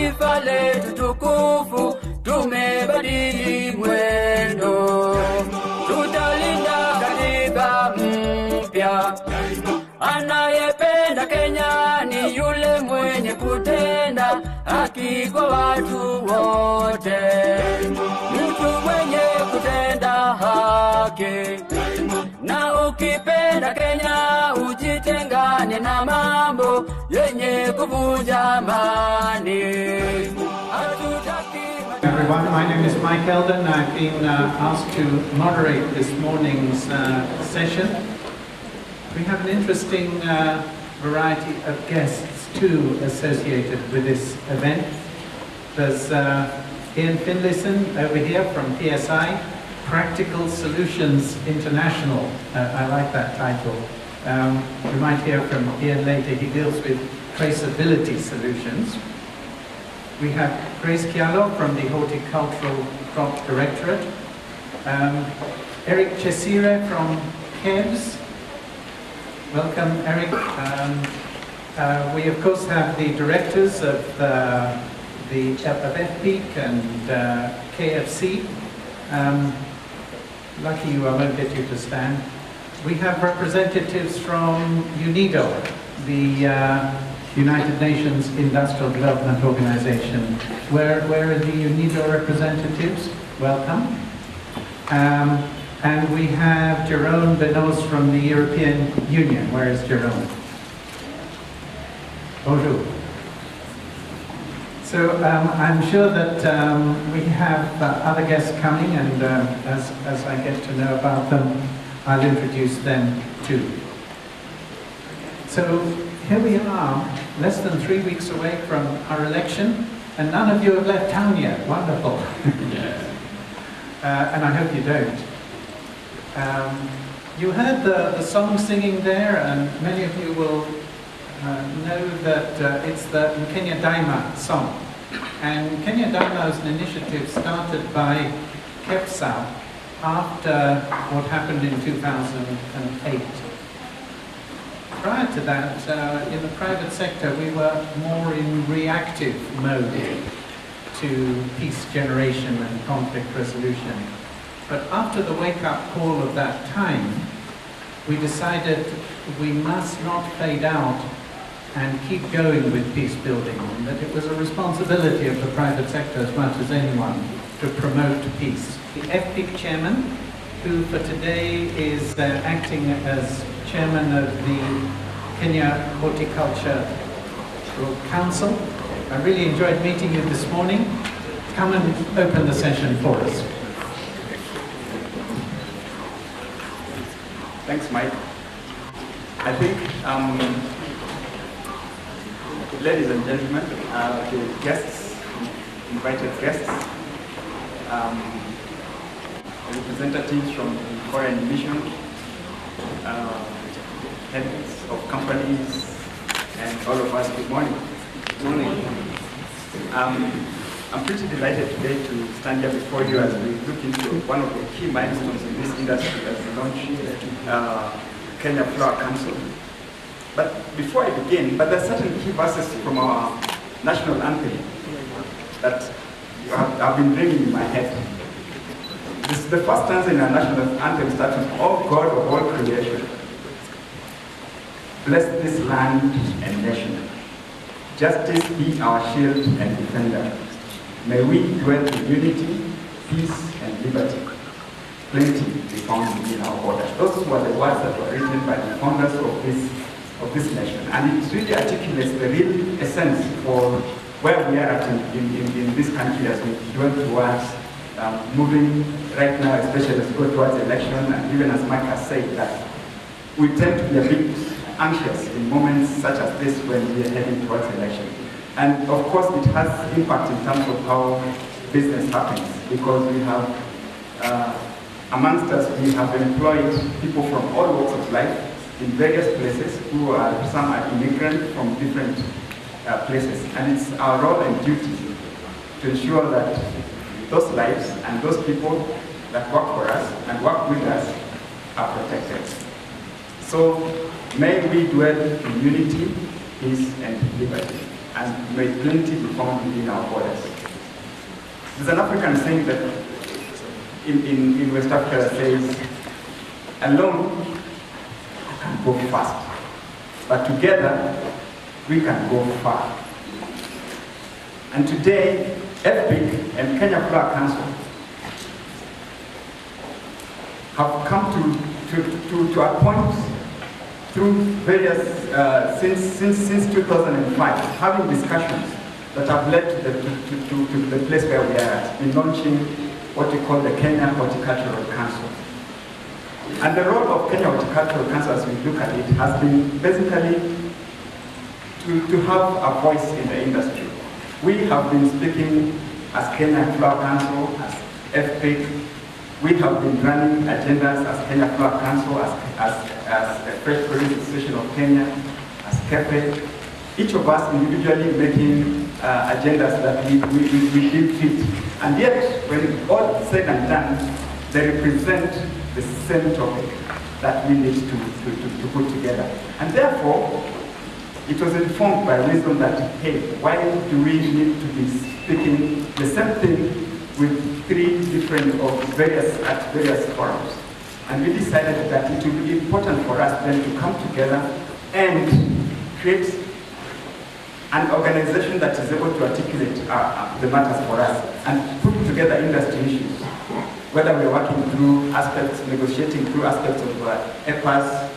taifa letu tukufu, tumebadili mwendo. Tutalinda katiba mpya. Anayependa Kenya ni yule mwenye kutenda haki kwa watu wote. Mtu mwenye kutenda haki. Na ukipenda Kenya ujitengane na mambo yenye kuvunja amani. Everyone, my name is Mike Eldon. I've been asked to moderate this morning's session. We have an interesting variety of guests too associated with this event. There's Ian Finlayson over here from PSI, Practical Solutions International. I like that title. We might hear from Ian later. He deals with traceability solutions. We have Grace Chialo from the Horticultural Crop Directorate. Eric Chesire from KEBS. Welcome, Eric. We of course have the directors of FPIC and KFC. Lucky you, I won't get you to stand. We have representatives from UNIDO, the United Nations Industrial Development Organization. Where are the UNIDO representatives? Welcome. And we have Jerome Benos from the European Union. Where is Jerome? Bonjour. So I'm sure that we have other guests coming, and as I get to know about them, I'll introduce them too. So here we are, less than 3 weeks away from our election, and none of you have left town yet. Wonderful. And I hope you don't. You heard the song singing there, and many of you will know that it's the Kenya Daima song. And Kenya Daima is an initiative started by KEPSA after what happened in 2008. Prior to that, in the private sector, we were more in reactive mode to peace generation and conflict resolution. But after the wake-up call of that time, we decided we must not fade out and keep going with peace building, and that it was a responsibility of the private sector as much as anyone to promote peace. The FPIC chairman, who for today is acting as chairman of the Kenya Horticultural Council. I really enjoyed meeting you this morning. Come and open the session for us. Thanks, Mike. I think, ladies and gentlemen, the guests, invited guests, representatives from the foreign mission, heads of companies, and all of us, good morning. Good morning. I'm pretty delighted today to stand here before you as we look into one of the key milestones in this industry as we launch Kenya Flower Council. But before I begin, there's certain key verses from our national anthem that I've been ringing in my head. This is the first stanza in our national anthem starts with, "O God of all creation, bless this land and nation. Justice be our shield and defender. May we dwell in unity, peace, and liberty. Plenty be found within our borders." Those were the words that were written by the founders of this nation. And it really articulates the real essence for where we are at in this country as we dwell towards moving right now, especially as we go towards election, and even as Mike has said, that we tend to be a bit anxious in moments such as this when we are heading towards election. And of course it has impact in terms of how business happens, because we have, amongst us, we have employed people from all walks of life in various places who are, some are immigrants from different places. And it's our role and duty to ensure that those lives and those people that work for us and work with us are protected. So may we dwell in unity, peace, and liberty. and may plenty be found within our borders. There's an African saying that in West Africa that says, alone you can go fast, but together we can go far. And today, FPIC and Kenya Flower Council have come to a point through various, since 2005, having discussions that have led to the place where we are at, in launching what we call the Kenya Horticultural Council. And the role of Kenya Horticultural Council, as we look at it, has been basically to have a voice in the industry. We have been speaking as Kenya Flower Council, as FPIC. We have been running agendas as Kenya Flower Council, as the Fresh Produce Association of Kenya, as KEPE. Each of us individually making agendas that we deem fit. And yet, when all said and done, they represent the same topic that we need to put together. And therefore, it was informed by wisdom that, hey, why do we need to be speaking the same thing with three different or at various forums? And we decided that it would be important for us then to come together and create an organization that is able to articulate the matters for us and put together industry issues, whether we're working through aspects, negotiating through aspects of EPAs,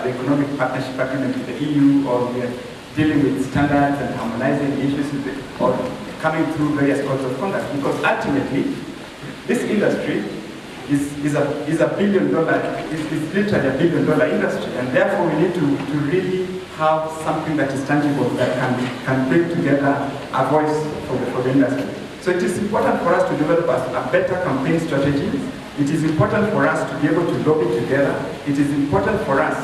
the Economic Partnership Agreement with the EU, or we're dealing with standards and harmonizing issues, or coming through various codes of conduct. Because ultimately, this industry is a billion-dollar, is literally a billion-dollar industry, and therefore we need to really have something that is tangible that can bring together a voice for the industry. So it is important for us to develop a better campaign strategy. It is important for us to be able to lobby together. It is important for us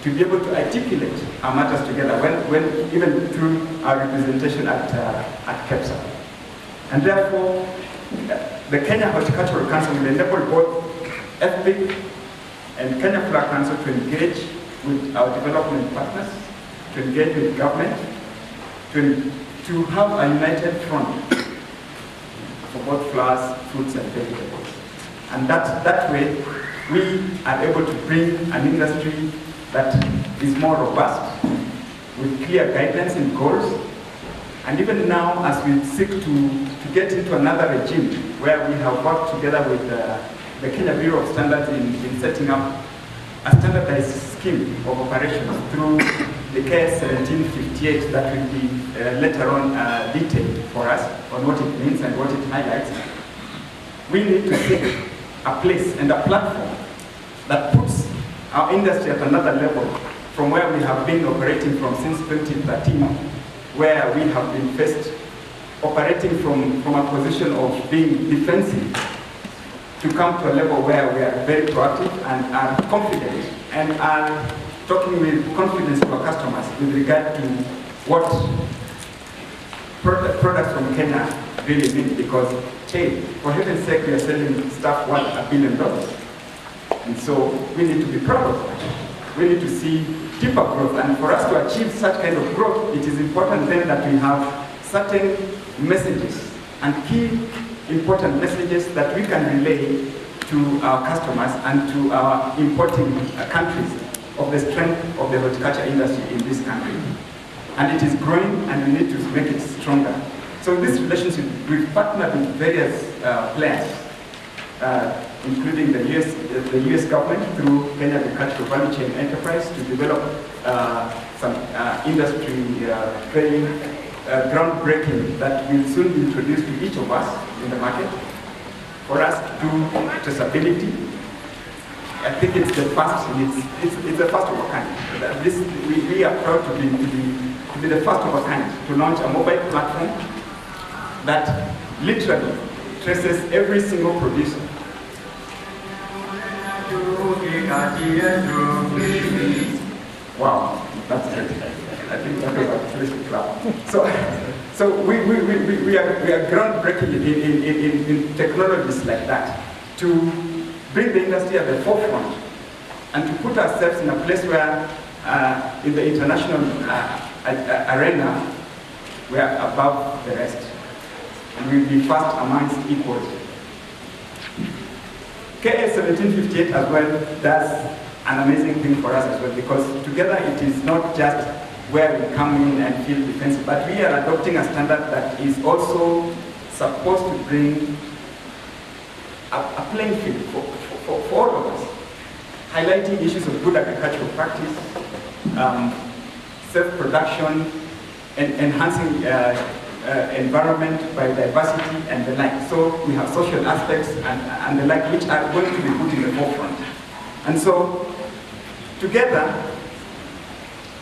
to be able to articulate our matters together, when even through our representation at KEPSA. And therefore, the Kenya Horticultural Council will enable both FPIC and Kenya Flower Council to engage with our development partners, to engage with government, to have a united front for both flowers, fruits, and vegetables. And that way, we are able to bring an industry that is more robust, with clear guidelines and goals. And even now, as we seek to get into another regime, where we have worked together with the Kenya Bureau of Standards in setting up a standardized scheme of operations through the KS 1758 that will be later on detailed for us on what it means and what it highlights. We need to seek a place and a platform that puts our industry at another level from where we have been operating from since 2013, where we have been faced operating from a position of being defensive, to come to a level where we are very proactive and are confident and are talking with confidence to our customers with regard to what products from Kenya really mean. Because, hey, for heaven's sake, we are selling stuff worth $1 billion. And so we need to be proud of that. We need to see deeper growth. And for us to achieve such kind of growth, it is important then that we have certain messages and key important messages that we can relay to our customers and to our importing countries of the strength of the horticulture industry in this country. And it is growing, and we need to make it stronger. So in this relationship, we've partnered with various players, including the US government through Kenya Agricultural Value Chain Enterprise, to develop some industry very groundbreaking that will soon be introduced to each of us in the market for us to do traceability. I think it's the first, it's the first of a kind. We are proud to be the first of a kind to launch a mobile platform that literally traces every single producer. Wow, that's great. I think that was a place to clap. So we are groundbreaking in technologies like that to bring the industry at the forefront and to put ourselves in a place where in the international arena we are above the rest. And we'll be first amongst equals. KS 1758 as well does an amazing thing for us as well, because together it is not just where we come in and feel defensive, but we are adopting a standard that is also supposed to bring a playing field for all of us, highlighting issues of good agricultural practice, self-production, and enhancing environment, biodiversity, and the like. So we have social aspects and the like, which are going to be put in the forefront. And so, together,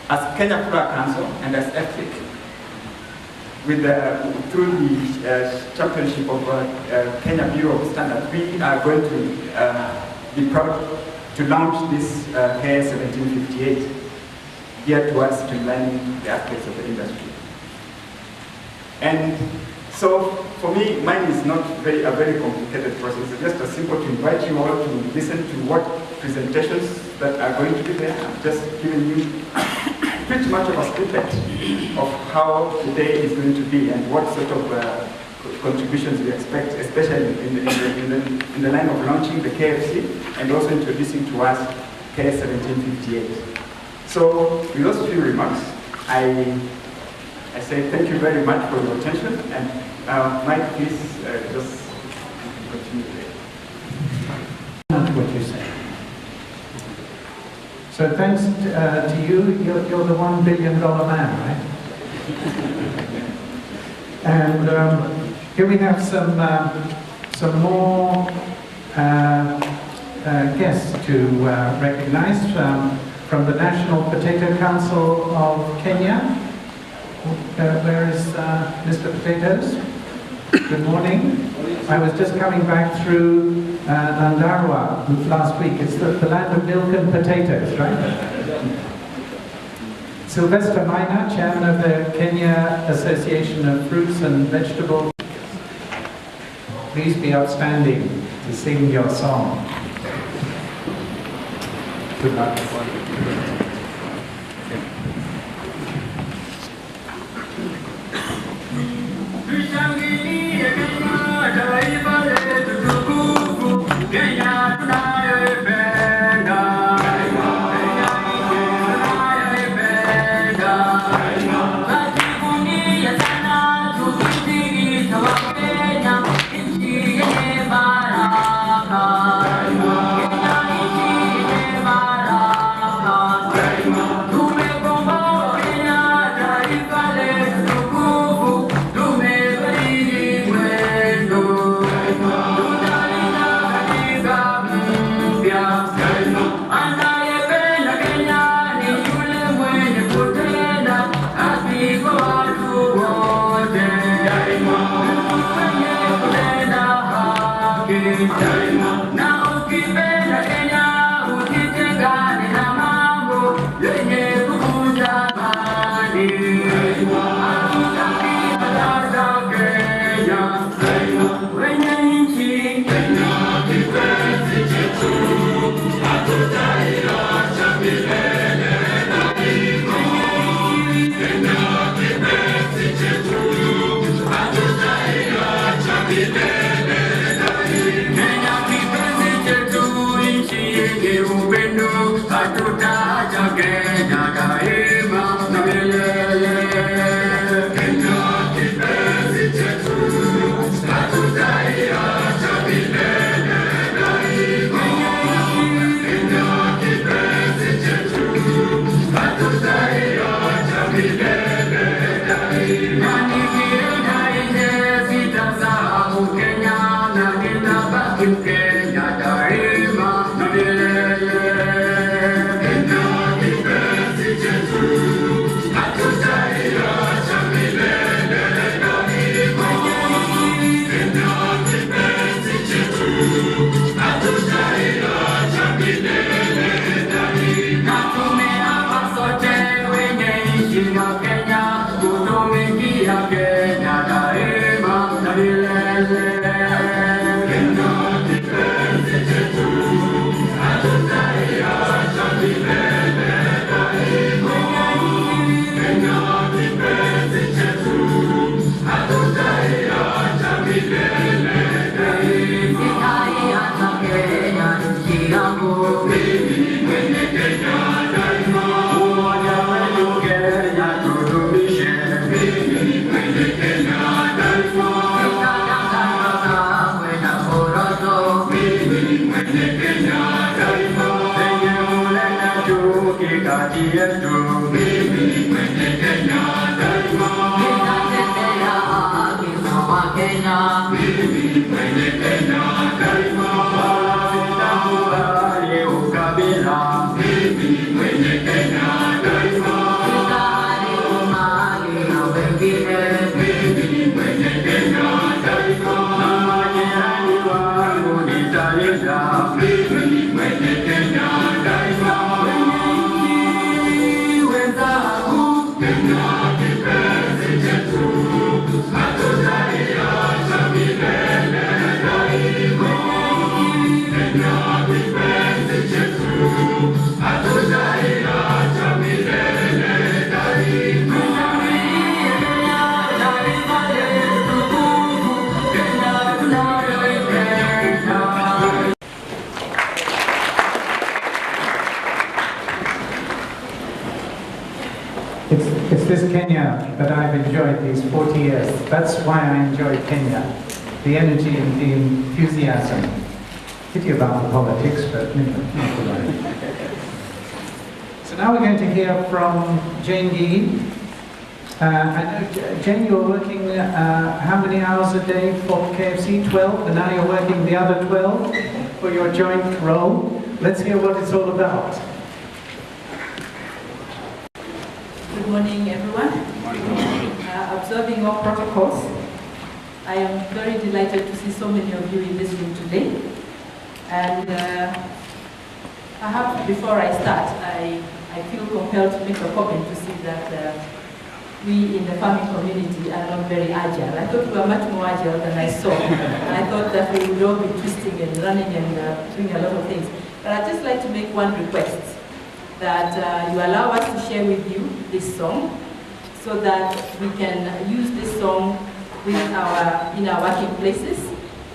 as Kenya Kura Council and as EFIC, through the championship of Kenya Bureau of Standards, we are going to be proud to launch this KS 1758 geared towards streamlining the aspects of the industry. And so, for me, mine is not a very complicated process. It's just a simple to invite you all to listen to what presentations that are going to be there. I'm just giving you pretty much of a snippet of how the day is going to be and what sort of contributions we expect, especially in the line of launching the KFC and also introducing to us KS 1758. So, with those few remarks, I say thank you very much for your attention, and Mike, please just continue there. What you say. So thanks to you, you're the $1 billion man, right? And here we have some more guests to recognize from the National Potato Council of Kenya. Where is Mr. Potatoes? Good morning. I was just coming back through Nyandarua last week. It's the land of milk and potatoes, right? Sylvester Maina, Chairman of the Kenya Association of Fruits and Vegetables. Please be outstanding to sing your song. Good luck. Kenya daima na milele. haki yetu. Mimi mwenye Kenya daima, ninatetea haki za Wakenya. Mimi mwenye Kenya daima, wala sitakubali ukabila. Mimi mwenye Kenya daima, sitaharibu mali ya wengine. Mimi mwenye Kenya daima, na majirani wangu nitalinda. Mimi mwenye Kenya daima, wenyeji wenzangu, Kenya kipenzi chetu, hatutaiacha milele daima. Kenya kipenzi chetu, hatutaiacha milele daima. Daima yetu tukufu, Kenya tunayoipenda. It's this Kenya that I've enjoyed these 40 years. That's why I enjoy Kenya. The energy and the enthusiasm. Pity about the politics, but you know, not to worry. So now we're going to hear from Jane Gee. I know, Jane, you're working how many hours a day for KFC? 12, and now you're working the other 12 for your joint role. Let's hear what it's all about. Good morning, everyone. Observing all protocols, I am very delighted to see so many of you in this room today. And perhaps before I start, I feel compelled to make a comment to see that we in the farming community are not very agile. I thought we were much more agile than I saw. I thought that we would all be twisting and running and doing a lot of things. But I'd just like to make one request, that you allow us to share with you this song so that we can use this song in our working places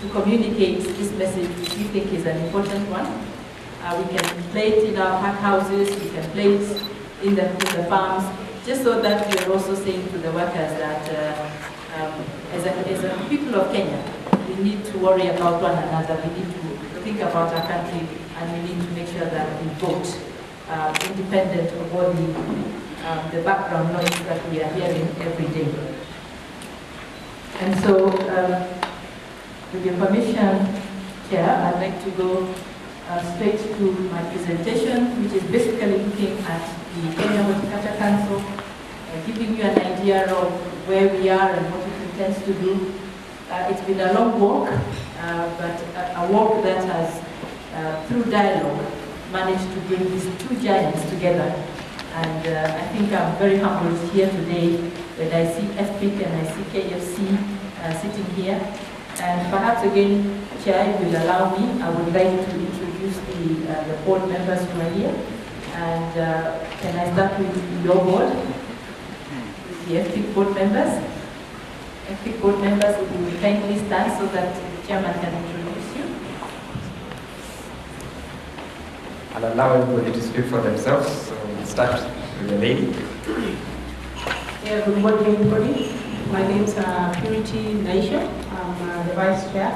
to communicate this message, which we think is an important one. We can play it in our pack houses, we can play it in the farms, just so that we are also saying to the workers that as a people of Kenya, we need to worry about one another, we need to think about our country, and we need to make sure that we vote independent of all the background noise that we are hearing every day. And so, with your permission, Chair, I'd like to go straight to my presentation, which is basically looking at the Kenya Horticultural Council, giving you an idea of where we are and what it intends to do. It's been a long walk, but a walk that has, through dialogue, managed to bring these two giants together. And I think I'm very humbled here today when I see FPIC and I see KFC sitting here. And perhaps again, Chair, will allow me, I would like to introduce the board members who are here. And can I start with your board, the FPIC board members? FPIC board members, if you will kindly stand so that the chairman can introduce you. I'll allow everybody to speak for themselves, so we'll start with the lady. Yeah, good morning, everybody. My name is Purity Naisha. I'm the Vice Chair.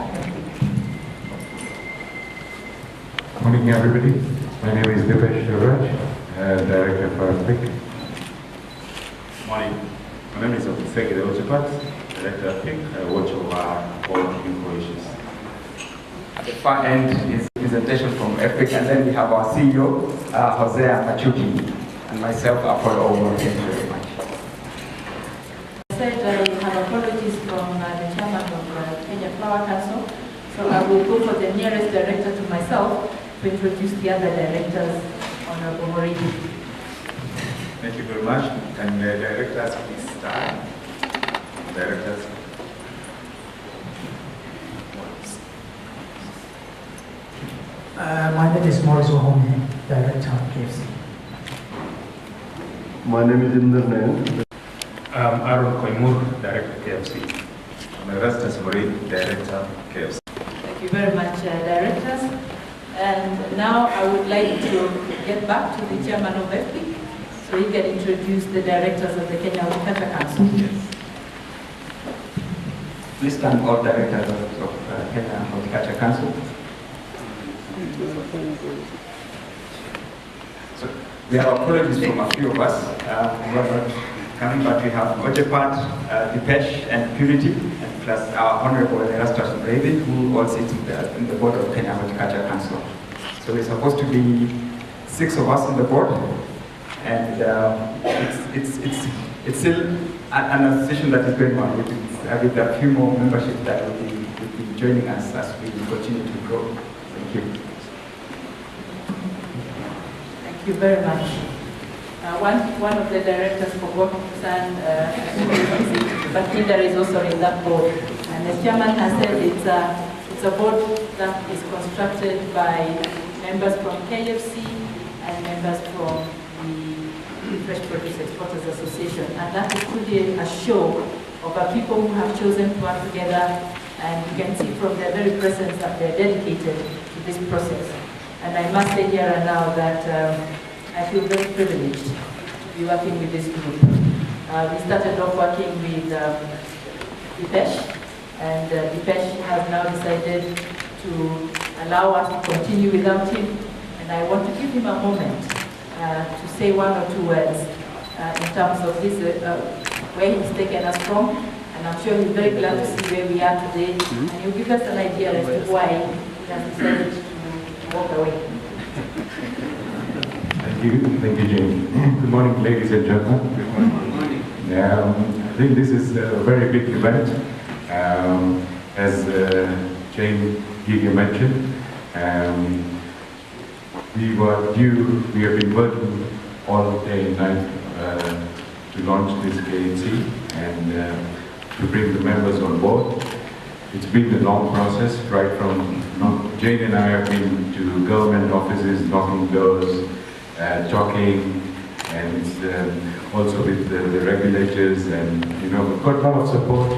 Good morning, everybody. My name is Dipesh Raj, Director for FPIC. Morning. My name is Ofisegi Deochipat, Director of FPIC. I watch over all people issues. At the far end is a presentation from FPIC, and then we have our CEO, Hosea Machuki, and myself, Apollo Owo. Thank you very much. I said I have apologies from the chairman of Kenya Flower Council, so I will go for the nearest director to myself to introduce the other directors, Honorable Moridi. Thank you very much. And directors, please stand. Directors. My name is Maurice Ohome, Director of KFC. My name is Inder Nayan. Aaron Koimur, Director KFC. My Rastas Marie, Director KFC. Thank you very much, directors. And now I would like to get back to the chairman of FPIC, so he can introduce the directors of the Kenya Horticultural Council. Yes. Please stand, all directors of Kenya Horticultural Council. So we have apologies from a few of us who are not coming, but we have Ojepat, Dipesh, and Purity, and plus our Honorable Erastus Brady, who all sit in the board of Kenya Horticultural Council. So we're supposed to be 6 of us on the board, and it's still an association that is going on with a few more membership that will be joining us as we continue to grow. Thank you. Thank you very much. One of the directors forgot to stand, but Linda is also in that board. And as chairman has said, it's a board that is constructed by members from KFC and members from the Fresh Produce Exporters Association. And that is truly a show of our people who have chosen to work together. And you can see from their very presence that they're dedicated to this process. And I must say here and now that I feel very privileged to be working with this group. We started off working with Dipesh, and Dipesh has now decided to allow us to continue without him. And I want to give him a moment to say 1 or 2 words in terms of this, where he's taken us from. And I'm sure he's very glad to see where we are today. And he'll give us an idea as to why he has decided to walk away. Thank you, Jane. Good morning, ladies and gentlemen. Good morning. I think this is a very big event. As Jane Giga mentioned, we have been working all day and night to launch this KNC and to bring the members on board. It's been a long process, right from, Jane and I have been to government offices, knocking doors, talking, and it's also with the regulators, and we've got a lot of support,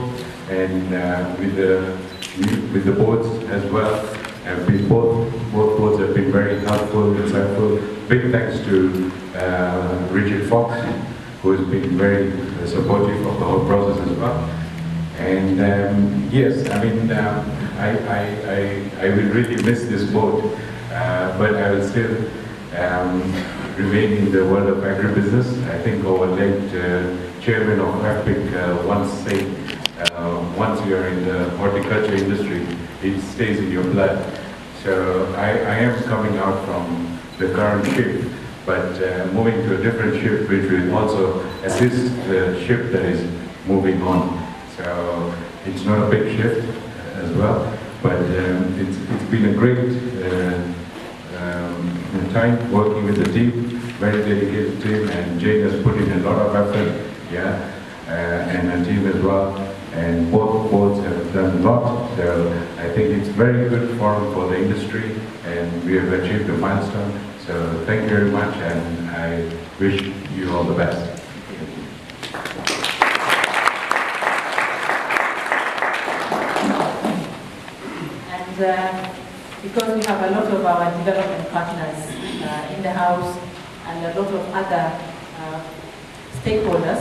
and with the boards as well. Both boards have been very helpful, insightful. Big thanks to Richard Fox, who has been very supportive of the whole process as well. And yes, I mean, I will really miss this board, but I will still remain in the world of agribusiness. I think our late chairman of AFPIC once said, once you're in the horticulture industry, it stays in your blood. So I am coming out from the current ship, but moving to a different ship which will also assist the ship that is moving on. So it's not a big shift as well, but it's been a great time working with the team, very dedicated team, and Jane has put in a lot of effort, and her team as well, and both boards have done a lot. So I think it's very good forum for the industry, and we have achieved a milestone. So thank you very much, and I wish you all the best. Because we have a lot of our development partners in the house and a lot of other stakeholders,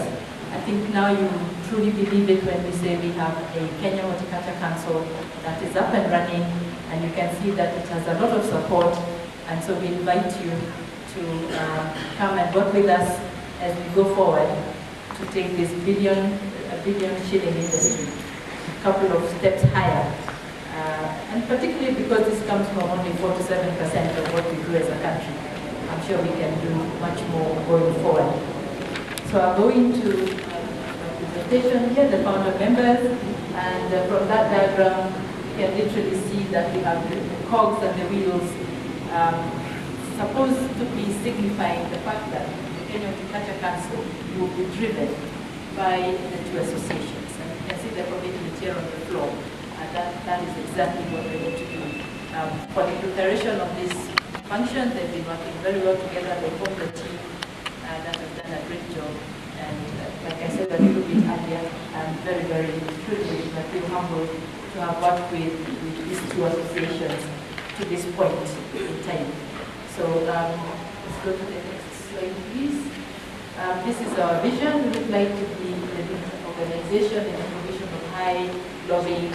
I think now you truly believe it when we say we have a Kenya Horticulture Council that is up and running, and you can see that it has a lot of support, and so we invite you to come and work with us as we go forward to take this billion shilling industry a couple of steps higher. And particularly because this comes from only 47% of what we do as a country. I'm sure we can do much more going forward. So I'll go into my presentation here, the founder members, and from that diagram, you can literally see that we have the cogs and the wheels supposed to be signifying the fact that the Kenya Horticulture Council will be driven by the 2 associations. And you can see the commitment here on the floor. That is exactly what we're going to do. For the preparation of this function, they've been working very well together. They formed a team that has done a great job. And like I said a little bit earlier, I'm very, very privileged. I feel humbled to have worked with these 2 associations to this point in time. So let's go to the next slide, please. This is our vision. We would like to be an organization in the provision of high lobbying,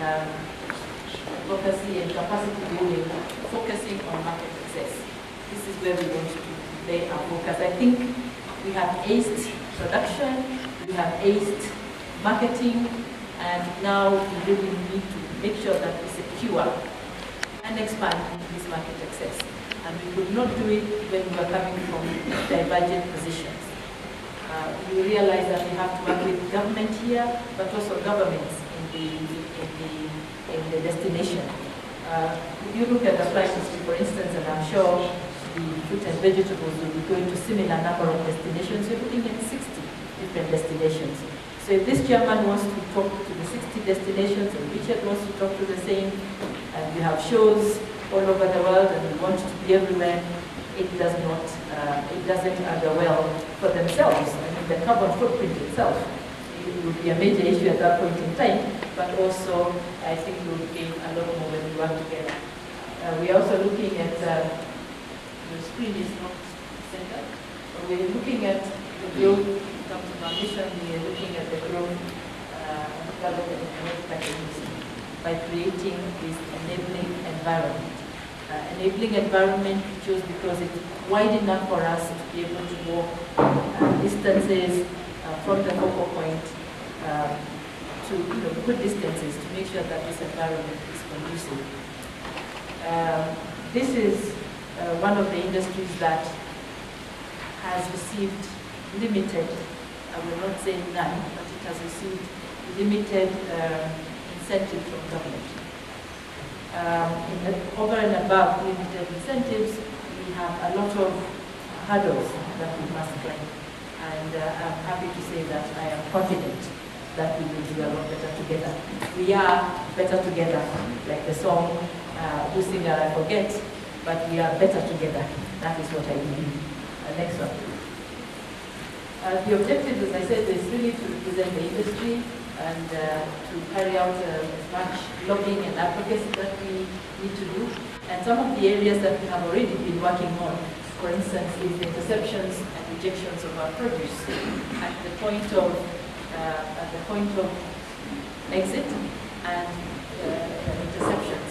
advocacy and capacity building, focusing on market access. This is where we want to they are focused. I think we have aced production, we have aced marketing, and now we really need to make sure that we secure and expand this market access. And we could not do it when we are coming from divergent positions. We realize that we have to work with government here, but also governments in the destination. If you look at the flight history, for instance, and I'm sure the fruit and vegetables will be going to similar number of destinations, you're looking at 60 different destinations. So if this chairman wants to talk to the 60 destinations, and Richard wants to talk to the same, and we have shows all over the world, and we want to be everywhere, it doesn't go well for themselves. I mean, the carbon footprint itself, it will be a major issue at that point in time, but also I think we will gain a lot more when we work together. We are also looking at, the screen is not centered, but we're looking at the growth, in terms of our mission, we are looking at the growth, development and packages by creating this enabling environment. Enabling environment we chose because it's wide enough for us to be able to walk distances from the focal point to good distances to make sure that this environment is conducive. This is one of the industries that has received limited, I will not say none, but it has received limited incentive from government. Over and above limited incentives, we have a lot of hurdles that we must climb. And I'm happy to say that I am confident that we will do a lot better together. We are better together, like the song, Who Singer I Forget, but we are better together. That is what I believe. Next one. The objective, as I said, is really to represent the industry and to carry out as much lobbying and advocacy that we need to do. And some of the areas that we have already been working on, for instance, is the interceptions and rejections of our produce at the point of exit and interceptions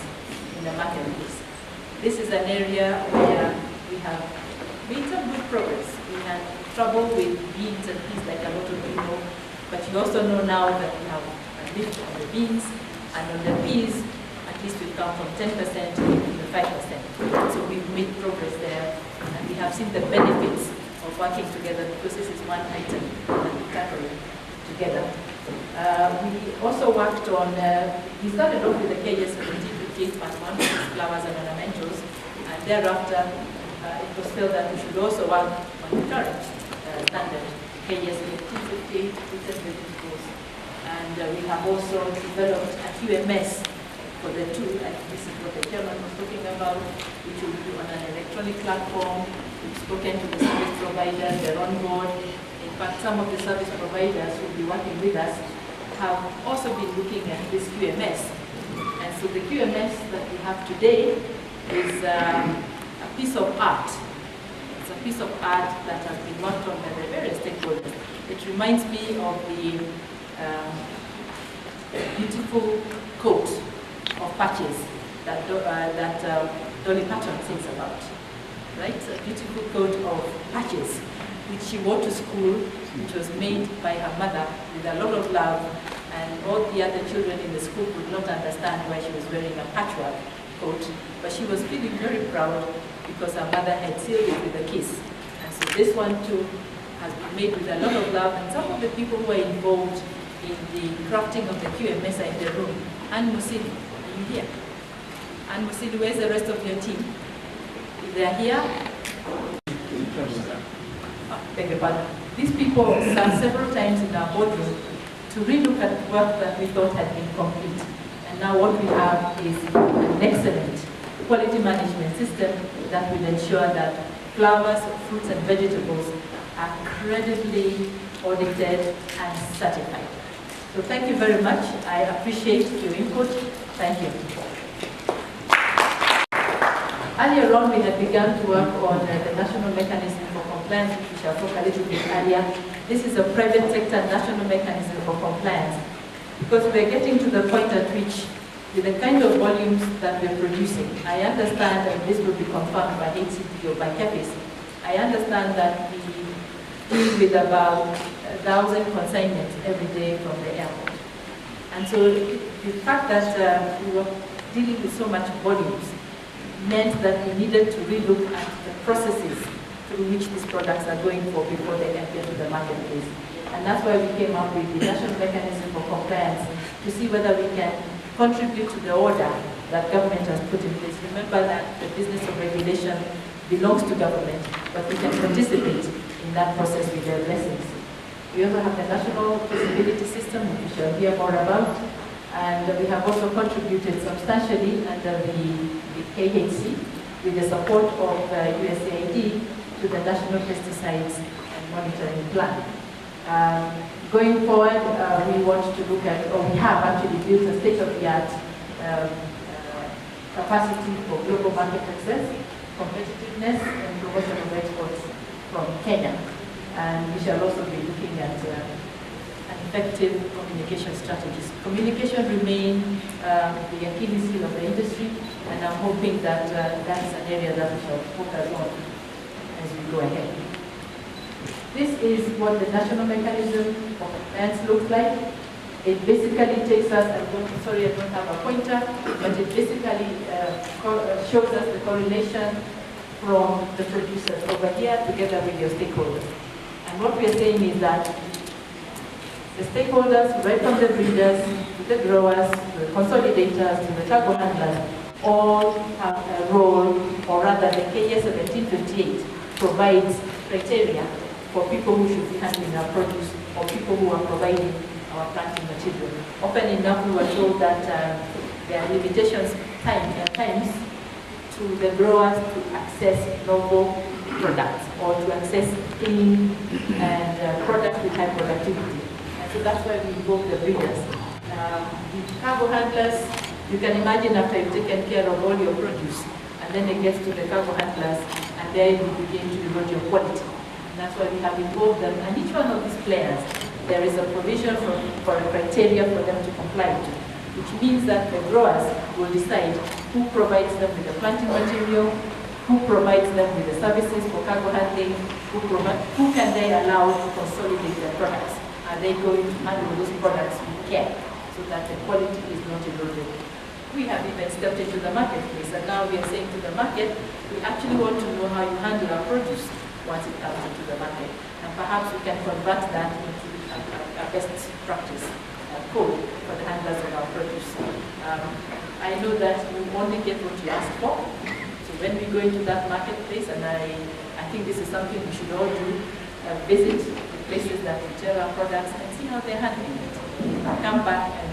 in the marketplace. This is an area where we have made some good progress. We had trouble with beans and peas, like a lot of you know. But you also know now that we have a lift on the beans, and on the peas, at least we've come from 10% to 5%. So we've made progress there, and we have seen the benefits of working together because this is one item that we tackle together. We also worked on, we started off with the KS 1758 Part 1, which is flowers and ornamentals, and thereafter it was felt that we should also work on the current standard. KS 1558, fruits and vegetables. And we have also developed a QMS for the two, and this is what the chairman was talking about, which will be on an electronic platform. We've spoken to the service providers, they're on board. In fact, some of the service providers who will be working with us have also been looking at this QMS. And so the QMS that we have today is a piece of art. A piece of art that has been worked on by the various stakeholders. It reminds me of the beautiful coat of patches that Dolly Parton sings about, right? A beautiful coat of patches, which she wore to school, which was made by her mother with a lot of love, and all the other children in the school could not understand why she was wearing a patchwork coat, but she was feeling very proud because her mother had sealed it with a kiss. And so this one too has been made with a lot of love, and some of the people who are involved in the crafting of the QMS are in the room. Anne Musili, are you here? Anne Musili, where's the rest of your team? If they are here? Beg your pardon. These people sat several times in our boardroom to relook at work that we thought had been complete. And now what we have is an excellent quality management system that will ensure that flowers, fruits and vegetables are credibly audited and certified. So thank you very much. I appreciate your input. Thank you. Earlier on, we had begun to work on the National Mechanism for Compliance, which we shall talk a little bit earlier. This is a private sector national mechanism for compliance, because we're getting to the point at which, with the kind of volumes that we're producing, I understand, and this will be confirmed by HCD or by CAPIS, I understand that we deal with about 1,000 consignments every day from the airport. And so the fact that we were dealing with so much volumes meant that we needed to relook at the processes through which these products are going for before they enter to the marketplace. And that's why we came up with the National Mechanism for Compliance to see whether we can contribute to the order that government has put in place. Remember that the business of regulation belongs to government, but we can participate in that process with their blessings. We also have the National Traceability System, which we shall hear more about, and we have also contributed substantially under the KHC with the support of USAID to the National Pesticides and Monitoring Plan. Going forward, we want to look at, or we have actually built a state-of-the-art capacity for global market access, competitiveness, and promotion of exports from Kenya. And we shall also be looking at effective communication strategies. Communication remains the Achilles heel of the industry, and I'm hoping that that's an area that we shall focus on as we go ahead. This is what the national mechanism for compliance looks like. It basically takes us, sorry I don't have a pointer, but it basically shows us the correlation from the producers over here together with your stakeholders. And what we are saying is that the stakeholders, right from the breeders, to the growers, to the consolidators, to the cargo handlers, all have a role, or rather the KS 1758 provides criteria for people who should be handling our produce, or people who are providing our planting material. Often enough, we were told that there are limitations times to the growers to access novel products or to access clean and products with high productivity. And so that's why we involve the breeders. The cargo handlers, you can imagine after you've taken care of all your produce, and then it gets to the cargo handlers, and there you begin to erode your quality. And that's why we have involved them. And each one of these players, there is a provision for a criteria for them to comply to, which means that the growers will decide who provides them with the planting material, who provides them with the services for cargo handling, who can they allow to consolidate their products. Are they going to handle those products with care so that the quality is not eroded? We have even stepped into the marketplace, and now we are saying to the market, we actually want to know how you handle our produce once it comes into the market. And perhaps we can convert that into a best practice code for the handlers of our produce. I know that you only get what you ask for. So when we go into that marketplace, and I think this is something we should all do, visit the places that we sell our products and see how they're handling it. Come back and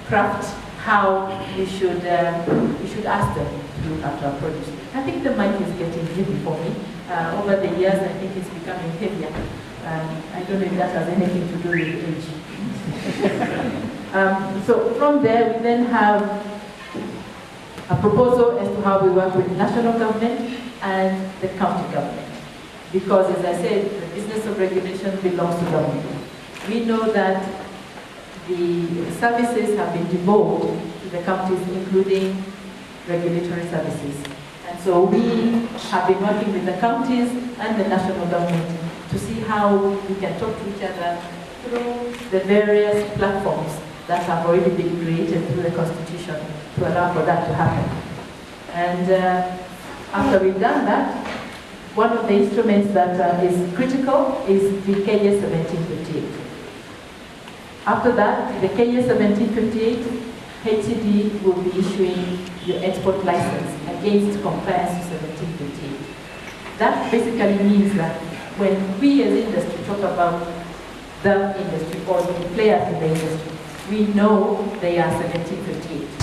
craft how we should ask them to look after our produce. I think the mic is getting heavy for me. Over the years, I think it's becoming heavier. I don't know if that has anything to do with age. So from there, we then have a proposal as to how we work with the national government and the county government. Because, as I said, the business of regulation belongs to government. We know that the services have been devolved to the counties, including regulatory services. And so we have been working with the counties and the national government to see how we can talk to each other through the various platforms that have already been created through the Constitution to allow for that to happen. And after we've done that, one of the instruments that is critical is the KS 1758. After that, the KS 1758, HCD will be issuing your export license against compliance to 1758. That basically means that when we as industry talk about the industry or the players in the industry, we know they are 1758.